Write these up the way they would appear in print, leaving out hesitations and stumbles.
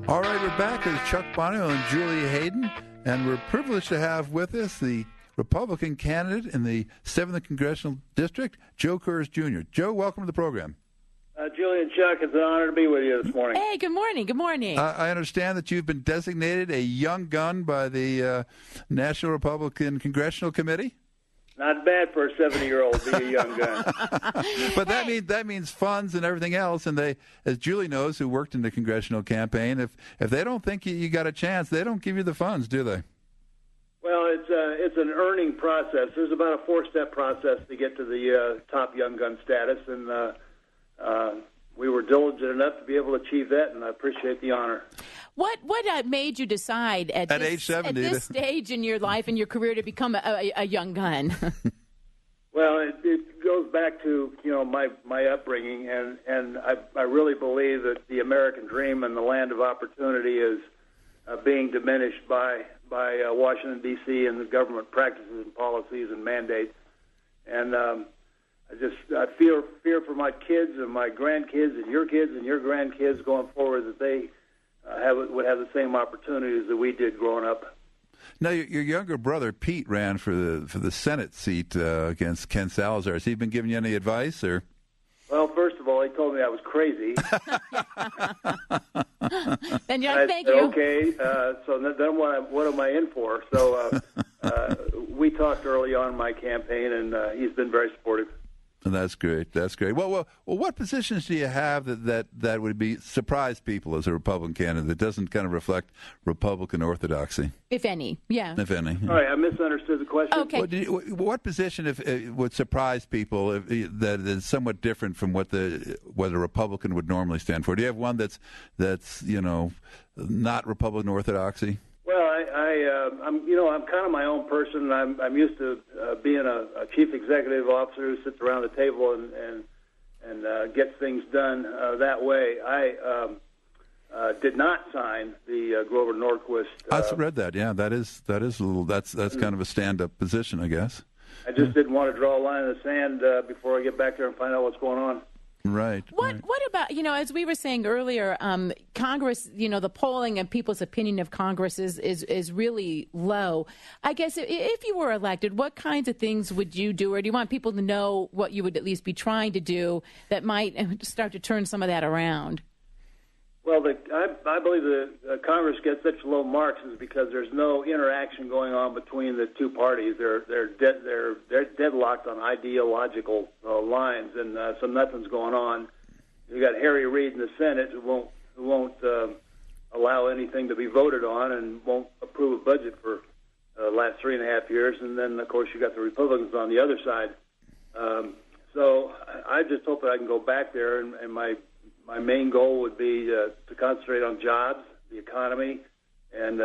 All right, we're back with Chuck Bono and Julie Hayden, and we're privileged to have with us the Republican candidate in the 7th Congressional District, Joe Coors Jr. Joe, welcome to the program. Julie and Chuck, it's an honor to be with you this morning. Hey, good morning. Good morning. I understand that you've been designated a young gun by the National Republican Congressional Committee. Not bad for a 70-year-old to be a young gun. But that means funds and everything else. And they, as Julie knows, who worked in the congressional campaign, if they don't think you got a chance, they don't give you the funds, do they? Well, it's an earning process. There's about a 4-step process to get to the top young gun status, and we were diligent enough to be able to achieve that, and I appreciate the honor. What made you decide at age 70 at this stage in your life and your career to become a young gun? Well, it goes back to my upbringing, and I really believe that the American dream and the land of opportunity is being diminished by Washington D.C. and the government practices and policies and mandates, and I fear for my kids and my grandkids and your grandkids going forward that they would have the same opportunities that we did growing up. Now, your younger brother Pete ran for the Senate seat against Ken Salazar. Has he been giving you any advice, or? Well, first of all, he told me I was crazy. Then thank said, you. Okay, so then what am I in for? So we talked early on in my campaign, and he's been very supportive. That's great. That's great. Well, what positions do you have that would be surprise people as a Republican candidate that doesn't kind of reflect Republican orthodoxy? If any, yeah. If any. All right, I misunderstood the question. Okay. What position would surprise people that is somewhat different from what a Republican would normally stand for? Do you have one that's not Republican orthodoxy? Well, I'm kind of my own person. I'm used to being a chief executive officer who sits around the table and gets things done that way. I did not sign the Grover Norquist. I read that. Yeah, that's kind of a stand-up position, I guess. I just didn't want to draw a line in the sand before I get back there and find out what's going on. Right. What about, as we were saying earlier, Congress, the polling and people's opinion of Congress is really low. I guess if you were elected, what kinds of things would you do, or do you want people to know what you would at least be trying to do that might start to turn some of that around? Well, I believe that Congress gets such low marks is because there's no interaction going on between the two parties. They're deadlocked on ideological lines, and so nothing's going on. You got Harry Reid in the Senate who won't allow anything to be voted on and won't approve a budget for the last 3.5 years, and then of course you got the Republicans on the other side. So I just hope that I can go back there, and my main goal would be to concentrate on jobs, the economy, and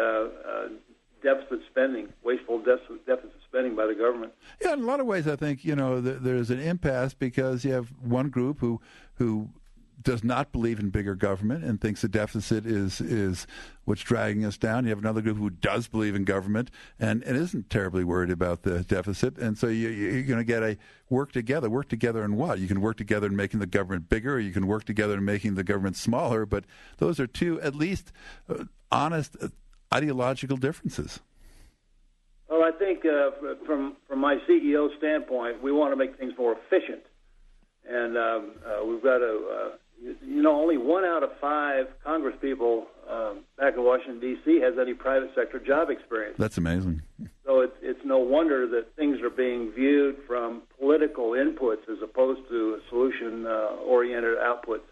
deficit spending, wasteful deficit spending by the government. Yeah, in a lot of ways, I think there's an impasse because you have one group who does not believe in bigger government and thinks the deficit is what's dragging us down. You have another group who does believe in government and isn't terribly worried about the deficit. And so you're going to get a work together. Work together in what? You can work together in making the government bigger, or you can work together in making the government smaller. But those are two, at least, honest ideological differences. Well, I think from my CEO standpoint, we want to make things more efficient. And we've got to... only 1 out of 5 Congress people back in Washington, D.C. has any private sector job experience. That's amazing. So it's no wonder that things are being viewed from political inputs as opposed to solution-oriented outputs.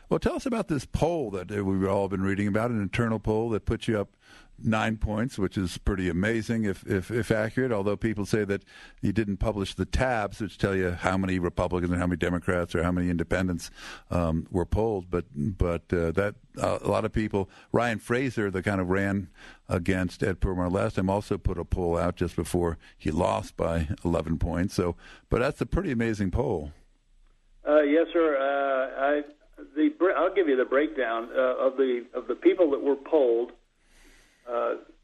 Well, tell us about this poll that we've all been reading about, an internal poll that puts you up 9 points, which is pretty amazing if accurate, although people say that you didn't publish the tabs, which tell you how many Republicans and how many Democrats or how many independents were polled. But that a lot of people, Ryan Fraser, that kind of ran against Ed Perlmutter last time, also put a poll out just before he lost by 11 points. But that's a pretty amazing poll. Yes, sir. I'll give you the breakdown of the people that were polled.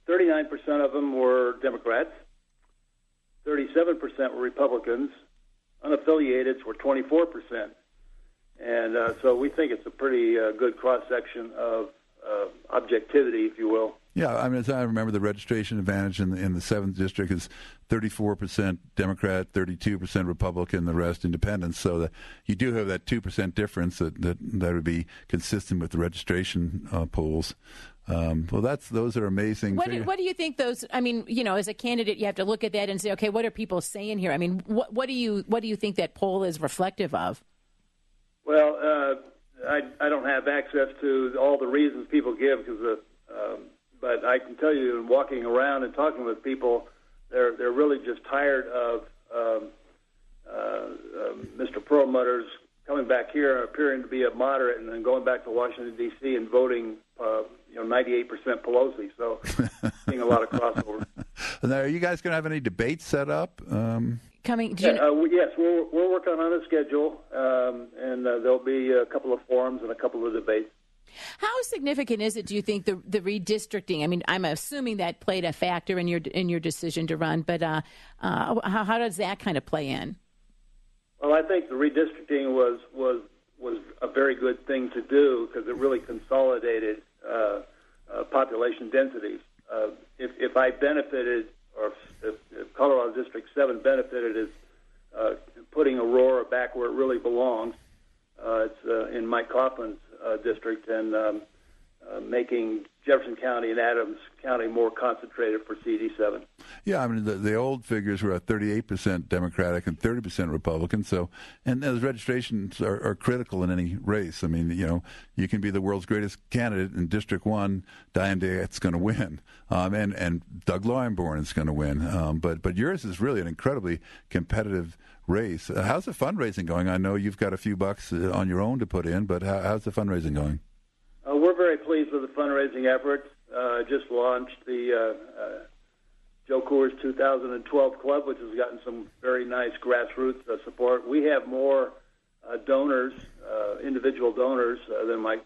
39% of them were Democrats, 37% were Republicans, unaffiliateds were 24%, And so we think it's a pretty good cross-section of objectivity, if you will. Yeah, I mean, as I remember, the registration advantage in the 7th District is 34% Democrat, 32% Republican, the rest independents. So that you do have that 2% difference that would be consistent with the registration polls. Well, those are amazing. What do you think those? I mean, as a candidate, you have to look at that and say, okay, what are people saying here? I mean, what do you think that poll is reflective of? Well, I don't have access to all the reasons people give but I can tell you, in walking around and talking with people, they're really just tired of Mr. Perlmutter's coming back here, appearing to be a moderate, and then going back to Washington D.C. and voting, 98% Pelosi. So, seeing a lot of crossover. Now, are you guys going to have any debates set up? Yes, we're working on a schedule, and there'll be a couple of forums and a couple of debates. How significant is it, do you think, the redistricting? I mean, I'm assuming that played a factor in your decision to run, but how does that kind of play in? Well, I think the redistricting was a very good thing to do because it really consolidated population densities. If I benefited, or if Colorado District 7 benefited, is putting Aurora back where it really belongs. It's in Mike Coughlin's district, and making Jefferson County and Adams County more concentrated for CD7. Yeah, I mean, the old figures were at 38% Democratic and 30% Republican. So, and those registrations are critical in any race. I mean, you can be the world's greatest candidate in District 1, Diane Dayette's going to win, and Doug Lowenborn is going to win. But yours is really an incredibly competitive race. How's the fundraising going? I know you've got a few bucks on your own to put in, but how's the fundraising going? We're very pleased with the fundraising efforts. Just launched the Joe Coors 2012 Club, which has gotten some very nice grassroots support. We have more donors, individual donors, than my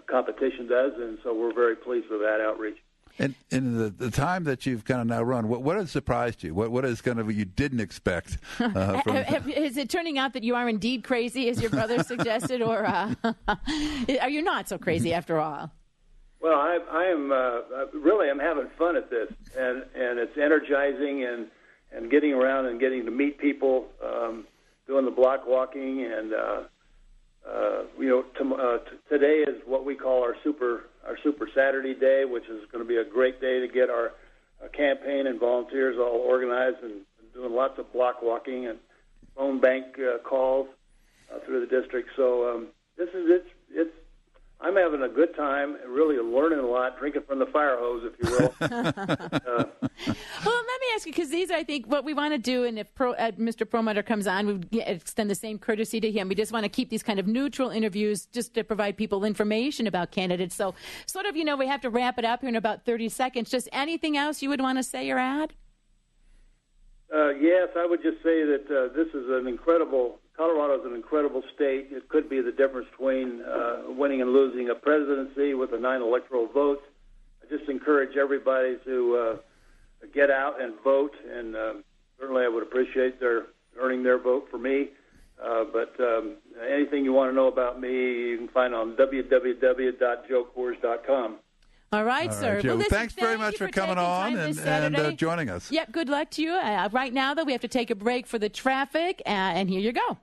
competition does, and so we're very pleased with that outreach. And in the time that you've kind of now run, what has surprised you? What is kind of you didn't expect? Is it turning out that you are indeed crazy, as your brother suggested, or are you not so crazy after all? Well, I am really I'm having fun at this, and it's energizing and getting around and getting to meet people, doing the block walking, and today is what we call our Super Saturday day, which is going to be a great day to get our campaign and volunteers all organized and doing lots of block walking and phone bank calls through the district. So I'm having a good time, really learning a lot, drinking from the fire hose, if you will. Well, let me ask you, because these are, I think, what we want to do, and if Mr. Perlmutter comes on, we extend the same courtesy to him. We just want to keep these kind of neutral interviews just to provide people information about candidates. So sort of, we have to wrap it up here in about 30 seconds. Just anything else you would want to say or add? Yes, I would just say that Colorado is an incredible state. It could be the difference between winning and losing a presidency with the 9 electoral votes. I just encourage everybody to get out and vote, and certainly I would appreciate their earning their vote for me. But anything you want to know about me, you can find on www.joecoors.com. All right, sir. Joe, well, thanks very much for coming on and joining us. Yep, good luck to you. Right now, though, we have to take a break for the traffic, and here you go.